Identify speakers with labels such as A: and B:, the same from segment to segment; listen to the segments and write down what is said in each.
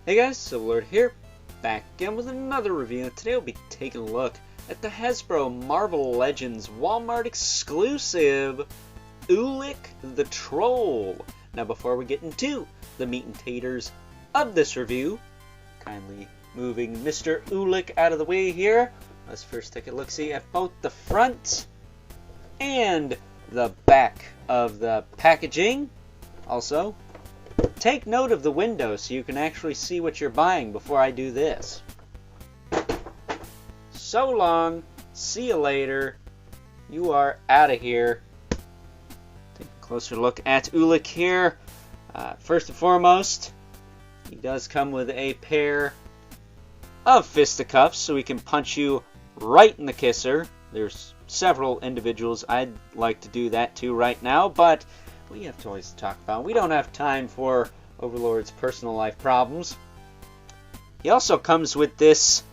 A: Hey guys, Silverlord here, back again with another review. Today we'll be taking a look at the Hasbro Marvel Legends Wal-Mart exclusive Ulik the Troll. Now before we get into the meat and taters of this review, kindly moving Mr. Ulik out of the way here, let's first take a look-see at both the front and the back of the packaging. Also, take note of the window so you can actually see what you're buying before I do this. So long. See you later. You are out of here. Take a closer look at Ulik here. First and foremost, he does come with a pair of fisticuffs so he can punch you right in the kisser. There's several individuals I'd like to do that to right now, but we have toys to talk about. We don't have time for Overlord's personal life problems. He also comes with this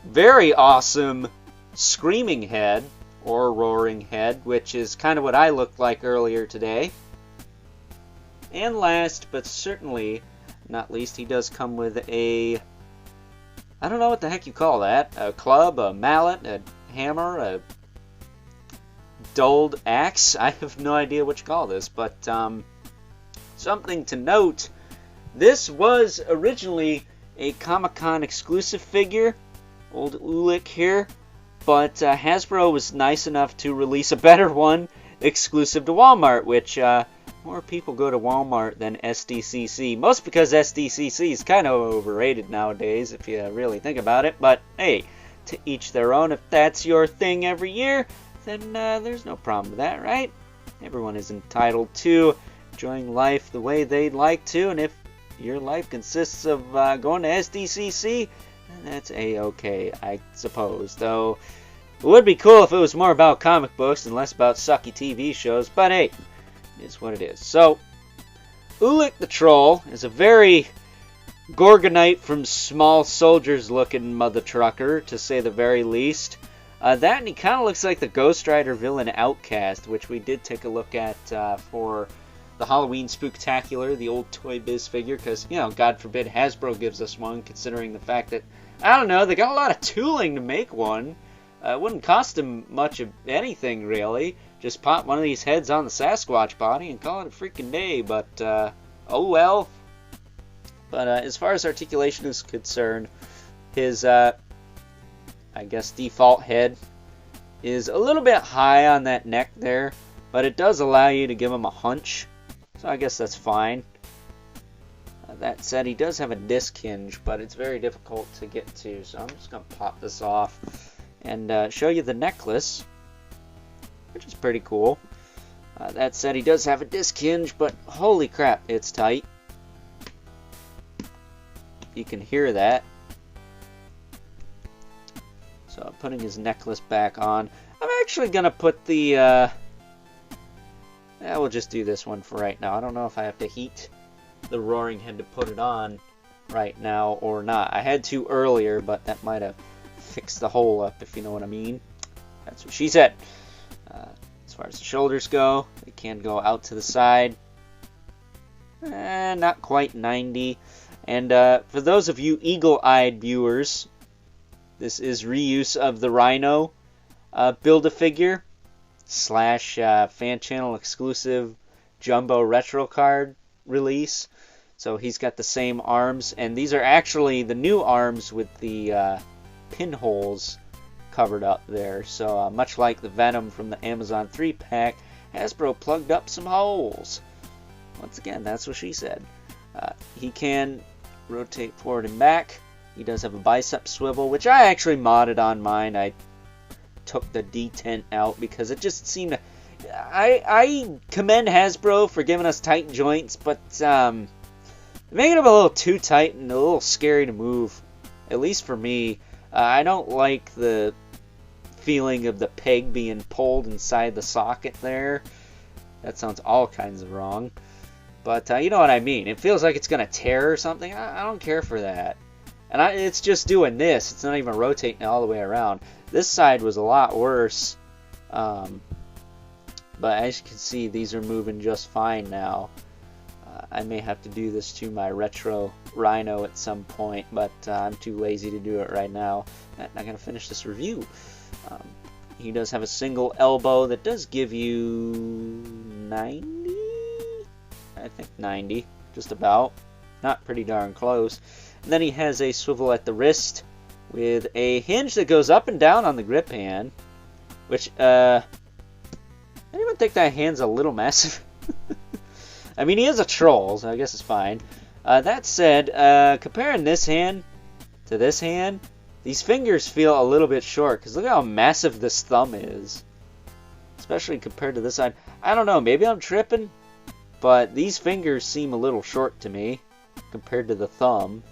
A: very awesome screaming head, or roaring head, which is kind of what I looked like earlier today. And last, but certainly not least, he does come with a, I don't know what the heck you call that, a club, a mallet, a hammer, a dulled axe. I have no idea what you call this, but something to note, this was originally a Comic-Con exclusive figure, old Ulik here, but Hasbro was nice enough to release a better one exclusive to Walmart, which more people go to Walmart than SDCC, most because SDCC is kind of overrated nowadays if you really think about it, but hey, to each their own. If that's your thing every year, then there's no problem with that, right? Everyone is entitled to enjoying life the way they'd like to, and if your life consists of going to SDCC, then that's a-okay, I suppose. Though, it would be cool if it was more about comic books and less about sucky TV shows, but hey, it is what it is. So, Ulik the Troll is a very Gorgonite from Small Soldiers looking mother trucker, to say the very least. That, and he kind of looks like the Ghost Rider villain Outcast, which we did take a look at for the Halloween Spooktacular, the old Toy Biz figure, because, you know, God forbid Hasbro gives us one, considering the fact that, I don't know, they got a lot of tooling to make one. It wouldn't cost them much of anything, really. Just pop one of these heads on the Sasquatch body and call it a freaking day, but, oh well. But as far as articulation is concerned, his, I guess, default head is a little bit high on that neck there, but it does allow you to give him a hunch, so I guess that's fine. That said, he does have a disc hinge, but it's very difficult to get to, so I'm just going to pop this off and show you the necklace, which is pretty cool. That said, he does have a disc hinge, but holy crap, it's tight. You can hear that. So I'm putting his necklace back on. I'm actually going to put the, we'll just do this one for right now. I don't know if I have to heat the roaring head to put it on right now or not. I had to earlier, but that might have fixed the hole up, if you know what I mean. That's what she said. As far as the shoulders go, they can go out to the side. Not quite 90. And for those of you eagle-eyed viewers, this is reuse of the Rhino Build-A-Figure / fan channel exclusive Jumbo Retro card release. So he's got the same arms, and these are actually the new arms with the pinholes covered up there. So much like the Venom from the Amazon 3-pack, Hasbro plugged up some holes. Once again, that's what she said. He can rotate forward and back. He does have a bicep swivel, which I actually modded on mine. I took the detent out because it just seemed to... I commend Hasbro for giving us tight joints, but making them a little too tight and a little scary to move, at least for me. I don't like the feeling of the peg being pulled inside the socket there. That sounds all kinds of wrong. But you know what I mean. It feels like it's going to tear or something. I don't care for that. And it's just doing this. It's not even rotating all the way around. This side was a lot worse. But as you can see, these are moving just fine now. I may have to do this to my retro Rhino at some point, but I'm too lazy to do it right now. I'm not going to finish this review. He does have a single elbow that does give you 90? I think 90, just about. Not pretty darn close. And then he has a swivel at the wrist with a hinge that goes up and down on the grip hand, which, anyone think that hand's a little massive? I mean, he is a troll, so I guess it's fine. That said, comparing this hand to this hand, these fingers feel a little bit short, because look how massive this thumb is. Especially compared to this side. I don't know, maybe I'm tripping, but these fingers seem a little short to me, compared to the thumb.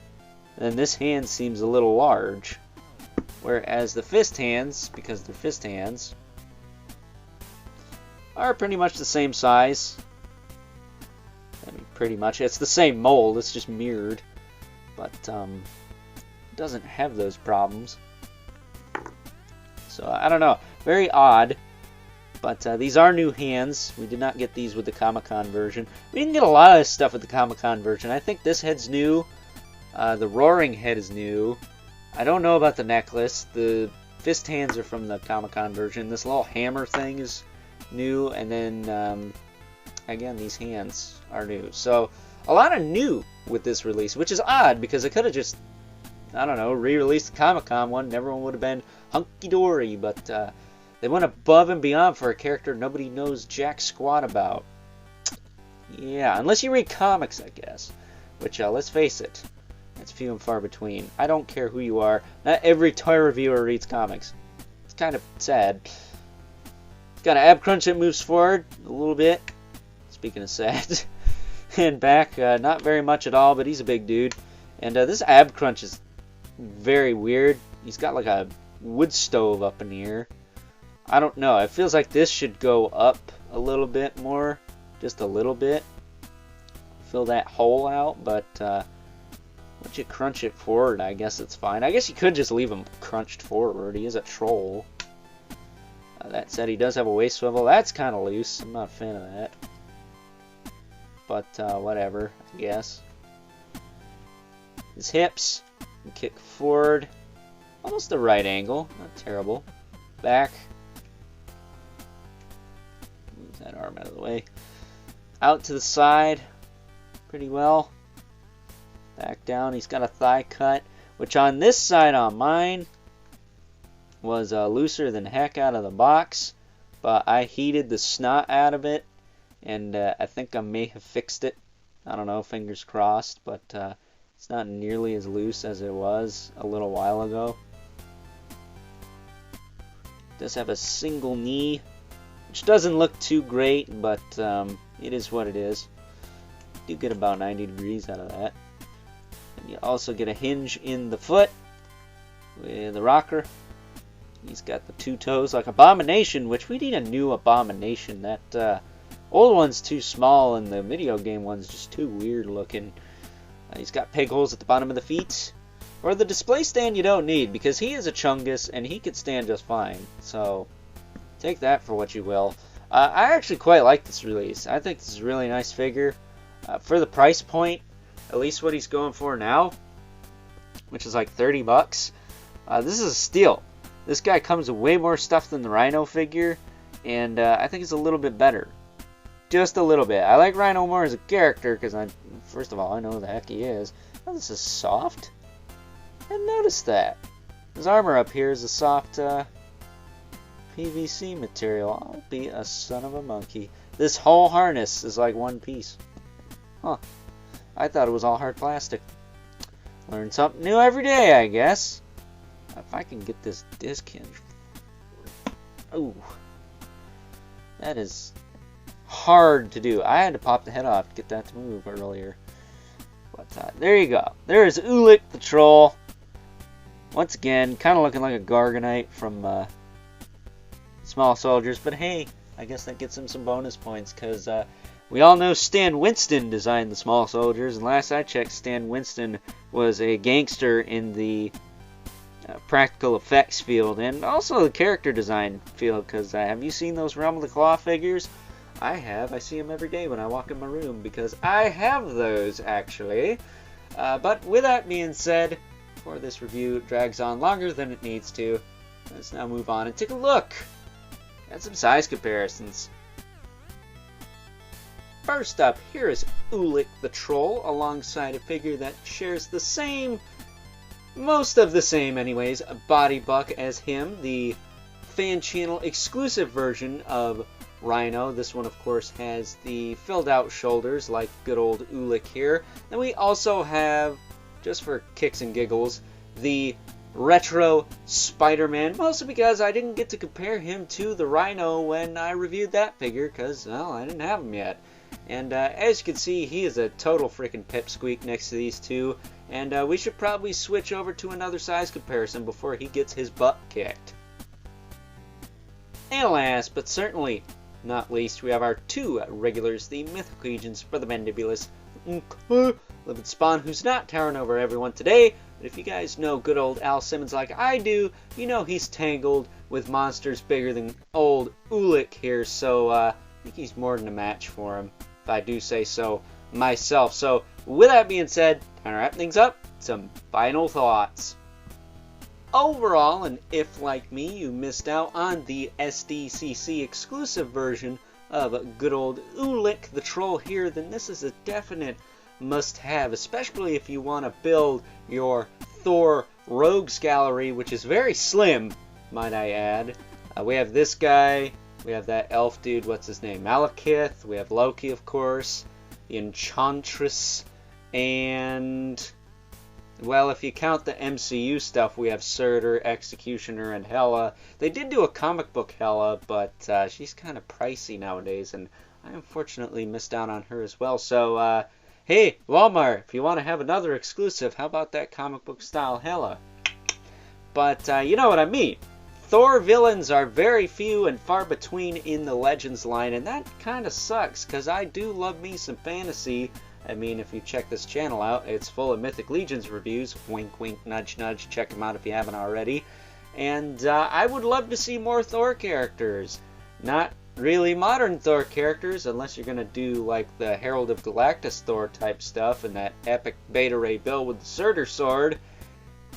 A: And this hand seems a little large. Whereas the fist hands, because they're fist hands, are pretty much the same size. I mean, pretty much. It's the same mold, it's just mirrored. But, doesn't have those problems. So, I don't know. Very odd. But these are new hands. We did not get these with the Comic-Con version. We didn't get a lot of this stuff with the Comic-Con version. I think this head's new. The roaring head is new. I don't know about the necklace. The fist hands are from the Comic-Con version. This little hammer thing is new. And then, again, these hands are new. So, a lot of new with this release, which is odd because I could have just, I don't know, re-released the Comic-Con one and everyone would have been hunky-dory. But they went above and beyond for a character nobody knows jack squat about. Yeah, unless you read comics, I guess. Which, let's face it, it's few and far between. I don't care who you are. Not every toy reviewer reads comics. It's kind of sad. It's got an ab crunch that moves forward a little bit. Speaking of sad. And back, not very much at all, but he's a big dude. And this ab crunch is very weird. He's got like a wood stove up in here. I don't know. It feels like this should go up a little bit more. Just a little bit. Fill that hole out, but once you crunch it forward, I guess it's fine. I guess you could just leave him crunched forward. He is a troll. That said, he does have a waist swivel. That's kind of loose. I'm not a fan of that. But whatever, I guess. His hips, can kick forward. Almost the right angle. Not terrible. Back. Move that arm out of the way. Out to the side. Pretty well. Back down. He's got a thigh cut, which on this side on mine was looser than heck out of the box, but I heated the snot out of it, and I think I may have fixed it. I don't know, fingers crossed, but it's not nearly as loose as it was a little while ago. It does have a single knee, which doesn't look too great, but it is what it is. You get about 90 degrees out of that. And you also get a hinge in the foot with the rocker. He's got the two toes like Abomination, which we need a new Abomination. That old one's too small and the video game one's just too weird looking. He's got peg holes at the bottom of the feet. For the display stand you don't need, because he is a chungus and he could stand just fine. So take that for what you will. I actually quite like this release. I think this is a really nice figure. For the price point, at least what he's going for now, which is like 30 bucks, this is a steal. This guy comes with way more stuff than the Rhino figure, and I think it's a little bit better. Just a little bit. I like Rhino more as a character, because first of all, I know who the heck he is. Oh, this is soft. I didn't notice that. His armor up here is a soft PVC material. I'll be a son of a monkey. This whole harness is like one piece. Huh. I thought it was all hard plastic. Learn something new every day, I guess. If I can get this disc hinge. Ooh. That is hard to do. I had to pop the head off to get that to move earlier. But there you go. There is Ulik the Troll. Once again, kind of looking like a Garganite from Small Soldiers. But hey, I guess that gets him some bonus points, because we all know Stan Winston designed the Small Soldiers, and last I checked, Stan Winston was a gangster in the practical effects field, and also the character design field, because have you seen those Realm of the Claw figures? I see him every day when I walk in my room because I have those, actually. But with that being said, before this review drags on longer than it needs to, let's now move on and take a look at some size comparisons. First up, here is Ulik the Troll, alongside a figure that shares the same, most of the same anyways, body buck as him, the fan channel exclusive version of Rhino. This one, of course, has the filled out shoulders like good old Ulik here. Then we also have, just for kicks and giggles, the retro Spider-Man, mostly because I didn't get to compare him to the Rhino when I reviewed that figure, because, well, I didn't have him yet. And as you can see, he is a total freaking pipsqueak next to these two, and we should probably switch over to another size comparison before he gets his butt kicked. And last, but certainly not least, we have our two regulars, the Mythic Legions for the Mandibulus, Living Spawn, who's not towering over everyone today, but if you guys know good old Al Simmons like I do, you know he's tangled with monsters bigger than old Ulik here, so I think he's more than a match for him, if I do say so myself. So with that being said, time to wrap things up, some final thoughts. Overall, and if like me you missed out on the SDCC exclusive version of good old Ulik the Troll here, then this is a definite must-have, especially if you want to build your Thor Rogues Gallery, which is very slim, might I add. We have this guy, we have that elf dude, what's his name, Malekith, we have Loki, of course, the Enchantress, and, well, if you count the MCU stuff, we have Surtur, Executioner, and Hela. They did do a comic book Hela, but she's kind of pricey nowadays, and I unfortunately missed out on her as well. So, hey, Wal-Mart, if you want to have another exclusive, how about that comic book style Hela? But you know what I mean. Thor villains are very few and far between in the Legends line, and that kind of sucks, because I do love me some fantasy. I mean, if you check this channel out, it's full of Mythic Legions reviews. Wink, wink, nudge, nudge. Check them out if you haven't already. And I would love to see more Thor characters. Not really modern Thor characters, unless you're going to do like the Herald of Galactus Thor type stuff and that epic Beta Ray Bill with the Surtur sword.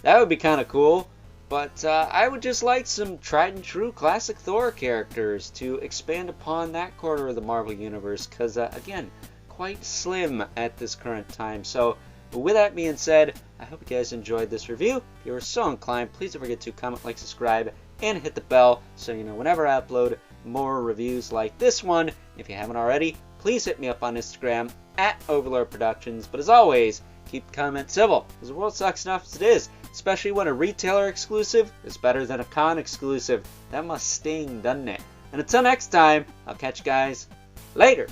A: That would be kind of cool. But I would just like some tried and true classic Thor characters to expand upon that corner of the Marvel Universe, because, again, quite slim at this current time. So, with that being said, I hope you guys enjoyed this review. If you were so inclined, please don't forget to comment, like, subscribe, and hit the bell so you know whenever I upload more reviews like this one. If you haven't already, please hit me up on Instagram at Overlord Productions. But as always, keep the comments civil, because the world sucks enough as it is, especially when a retailer exclusive is better than a con exclusive. That must sting, doesn't it? And until next time, I'll catch you guys later.